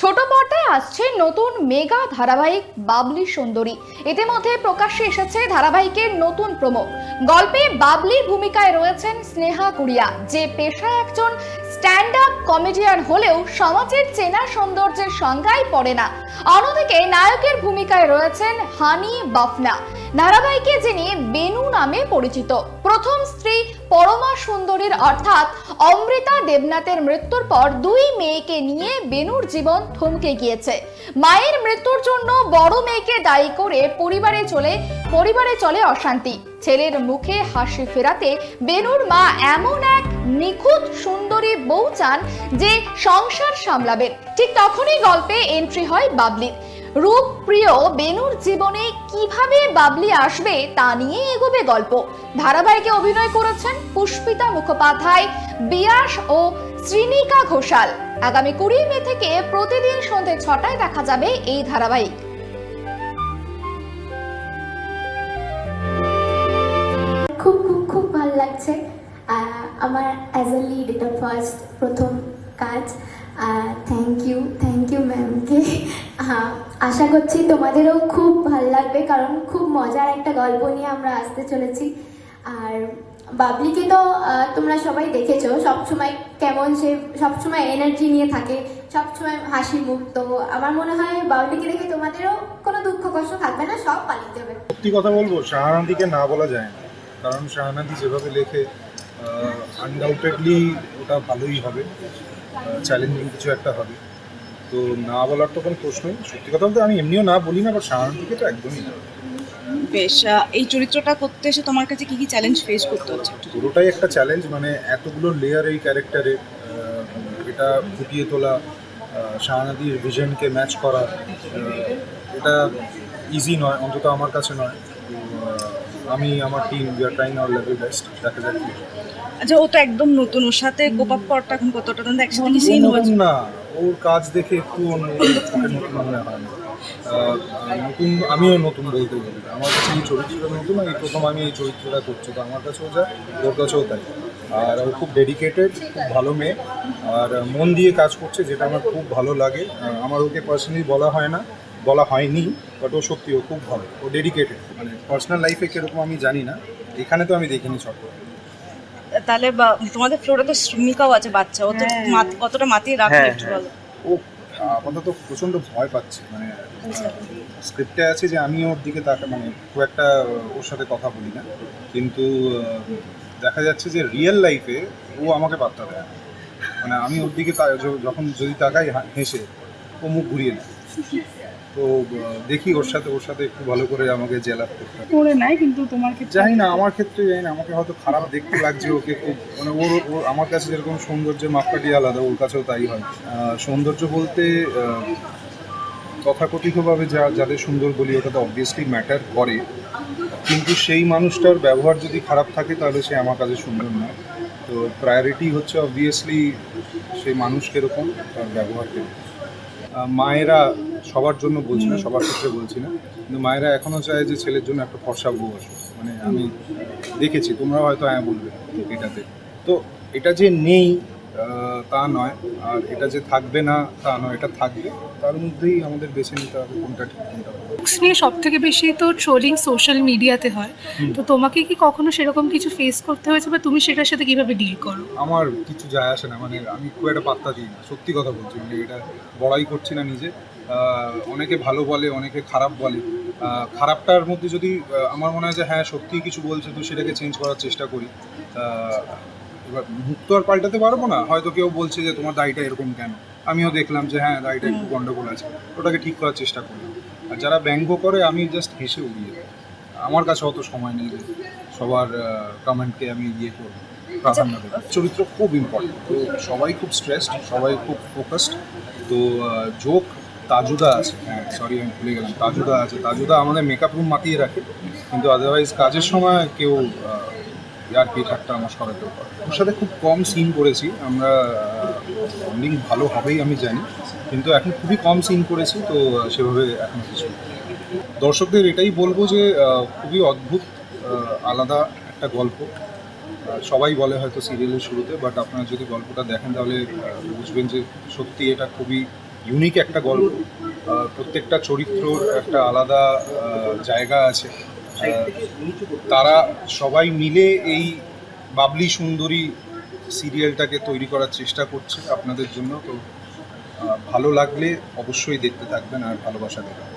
ছোট পর্দায় আসছে নতুন মেগা ধারাবাহিক বাবলি সুন্দরী। ইতিমধ্যে প্রকাশ্যে এসেছে ধারাবাহিকের নতুন প্রোমো। গল্পে বাবলির ভূমিকায় রয়েছেন স্নেহা গুড়িয়া, যে পেশায় একজন স্ট্যান্ড আপ কমেডিয়ান হলেও সমাজের চেনা সৌন্দর্যের সংজ্ঞায় পড়ে না। অন্যদিকে নায়কের ভূমিকায় রয়েছেন হানি বাফনা, ধারাবাহিকে যিনি বেনু নামে পরিচিত। প্রথম স্ত্রী পরমা সুন্দরীর অর্থাৎ অমৃতা দেবনাথের মৃত্যুর পর দুই মেয়েকে নিয়ে বেনুর জীবন থমকে গিয়েছে। মায়ের মৃত্যুর জন্য বড় মেয়েকে দায়ী করে পরিবারে চলে অশান্তি। ছেলের মুখে হাসি ফেরাতে বেনুর মা এমন এক নিখুঁত সুন্দরী বউ চান যে সংসার সামলাবেন। ঠিক তখনই গল্পে এন্ট্রি হয় বাবলির। রূপপ্রিয় বেনুর জীবনে কিভাবে বাবলি আসবে তা নিয়ে এগোবে গল্প। ধারাবাহিকে অভিনয় করেছেন পুষ্পিতা মুখোপাধ্যায়, বিয়াস ও শ্রীনিকা ঘোষাল। আগামী 20 মে থেকে প্রতিদিন সন্ধ্যে 6টায় দেখা যাবে এই ধারাবাহিক। খুব খুব খুব ভালো লাগছে। আমার অ্যাজ এ লিড এটা প্রথম কাজ। থ্যাংক ইউ ম্যামকে। আশা করছি তোমাদেরও খুব ভালো লাগবে, কারণ খুব মজার একটা গল্প নিয়ে আমরা আসতে চলেছি। আর বাবলিকে তো তোমরা সবাই দেখেছো, সবসময় কেমন সে সবসময় এনার্জি নিয়ে থাকে, সবসময় হাসি মুখ। তো আমার মনে হয় বাবলিকে দেখে তোমাদেরও কোনো দুঃখ কষ্ট থাকবে না, সব পালিয়ে যাবে। সত্যি কথা বলবো, শাহানাদিকে না বলা যায় না, কারণ শাহানাদি যেভাবে লেখে আনডাউটেডলি ওটা ভালোই হবে, চ্যালেঞ্জিং কিছু একটা হবে। তো না বলার তো কোনো প্রশ্নই। সত্যি কথা বলতে আমি এমনিও না বলি না, বাট শাহানাদিকে তো একদমই না। বেশ, এই চরিত্রটা করতে এসে তোমার কাছে কি কি চ্যালেঞ্জ ফেস করতে হচ্ছে? পুরোটাই একটা চ্যালেঞ্জ, মানে এতগুলো লেয়ার এই ক্যারেক্টারে, এটা ফুটিয়ে তোলা, শাহানাদির ভিশনকে ম্যাচ করা, এটা ইজি নয়, অন্তত আমার কাছে নয়। তো আমি আমার team we are trying hour level best. দেখা যাক কি। আচ্ছা, ও তো একদম নতুন, ওর সাথে কোপ আপ করাটা এখন কতটা একসাথে কি সিন হয়েছে? নতুন না, ওর কাজ দেখে একটু নতুন মনে হয় না। নতুন, আমিও নতুন বলতে গেলে আমার কাছে এই চরিত্রটা নতুন। এই প্রথম আমি এই চরিত্রটা করছি, তো আমার কাছেও যা ওর কাছেও তাই। আর ও খুব ডেডিকেটেড, খুব ভালো মেয়ে, আর মন দিয়ে কাজ করছে, যেটা আমার খুব ভালো লাগে। আমার ওকে পার্সোনালি বলা হয়নি, বাট ও সত্যি ও খুব ভালো, ও ডেডিকেটেড। মানে পার্সোনাল লাইফে কীরকম আমি জানি না, এখানে তো আমি দেখিনি ছোট। তাহলে তোমাদের ফ্লোরে তো শ্রমিকাও আছে, বাচ্চা, ও তো কতটা মাতিয়ে রাখবে একটু বলো। ও আপাতত প্রচণ্ড ভয় পাচ্ছে, মানে স্ক্রিপ্টে আছে যে আমি ওর দিকে মানে খুব একটা ওর সাথে কথা বলি না, কিন্তু দেখা যাচ্ছে যে রিয়েল লাইফে ও আমাকে পাত্তা দেয়। মানে আমি ওর দিকে যখন যদি তাকাই হেসে, ও মুখ ঘুরিয়ে নেয়। তো দেখি ওর সাথে একটু ভালো করে আমাকে জেলার করে নাই, কিন্তু তোমার ক্ষেত্রে জানি না, আমার ক্ষেত্রে জানি না, আমাকে হয়তো খারাপ দেখতে লাগছে ওকে খুব। মানে ওর আমার কাছে যেরকম সৌন্দর্যের মাপকাঠি আলাদা, ওর কাছেও তাই হয়। সৌন্দর্য বলতে তথাকথিতভাবে যাদের সুন্দর বলি, ওটা তো অবভিয়াসলি ম্যাটার করে, কিন্তু সেই মানুষটার ব্যবহার যদি খারাপ থাকে তাহলে সে আমার কাছে সুন্দর নয়। তো প্রায়োরিটি হচ্ছে অবভিয়াসলি সেই মানুষ কীরকম, তার ব্যবহার কীরকম। মায়েরা সবার জন্য বলছি না, সবার ক্ষেত্রে বলছি না, কিন্তু মায়েরা এখনও চায় যে ছেলের জন্য একটা ফর্সা বউ আসুক। মানে আমি দেখেছি, তোমরা হয়তো বলবে এটাতে। তো এটা যে নেই তা নয়, আর এটা যে থাকবে না তা নয়, এটা থাকবে। তার মধ্যেই আমাদের বেছে নিতে হবে কোনটা ঠিক কোনটা ভুল। নিয়ে সব থেকে বেশি তো ট্রোলিং সোশ্যাল মিডিয়াতে হয়, তো তোমাকে কি কখনো সেরকম কিছু ফেস করতে হয়েছে, বা তুমি সেটার সাথে কিভাবে ডিল করো? আমার কিছু যায় আসে না, মানে আমি খুব একটা পাত্তা দিই না, সত্যি কথা বলছি। মানে এটা বড়াই করছি না নিজে। অনেকে ভালো বলে, অনেকে খারাপ বলে। খারাপটার মধ্যে যদি আমার মনে হয় যে হ্যাঁ সত্যিই কিছু বলছে, তো সেটাকে চেঞ্জ করার চেষ্টা করি। এবার মুখ তো আর পাল্টাতে পারবো না। হয়তো কেউ বলছে যে তোমার দাড়িটা এরকম কেন, আমিও দেখলাম যে হ্যাঁ দাড়িটা একটু গন্ডগোল আছে, ওটাকে ঠিক করার চেষ্টা করলাম। আর যারা ব্যঙ্গ করে, আমি জাস্ট হেসে উড়িয়ে দেয়। আমার কাছে অত সময় নেই যে সবার কমেন্টকে আমি করবো, প্রাধান্য দেবো। চরিত্র খুব ইম্পর্টেন্ট, তো সবাই খুব স্ট্রেসড, সবাই খুব ফোকাসড। তো জোক তাজুদা আছে, হ্যাঁ সরি আমি ভুলে গেলাম, তাজুদা আছে। তাজুদা আমাদের মেকআপ রুম মাতিয়ে রাখে, কিন্তু আদারওয়াইজ কাজের সময় কেউ আর কি ঠাট্টা আমার সরাতেও পারে। ওর সাথে খুব কম সিন করেছি আমরা, বন্ডিং ভালো হবেই আমি জানি, কিন্তু এখন খুবই কম সিন করেছি, তো সেভাবে এখন কিছু। দর্শকদের এটাই বলবো যে খুবই অদ্ভুত, আলাদা একটা গল্প। সবাই বলে হয়তো সিরিয়ালের শুরুতে, বাট আপনারা যদি গল্পটা দেখেন তাহলে বুঝবেন যে সত্যি এটা খুবই ইউনিক একটা গল্প। প্রত্যেকটা চরিত্রর একটা আলাদা জায়গা আছে। তারা সবাই মিলে এই বাবলি সুন্দরী সিরিয়ালটাকে তৈরি করার চেষ্টা করছে আপনাদের জন্য। তো ভালো লাগলে অবশ্যই দেখতে থাকবেন আর ভালোবাসা দেবেন।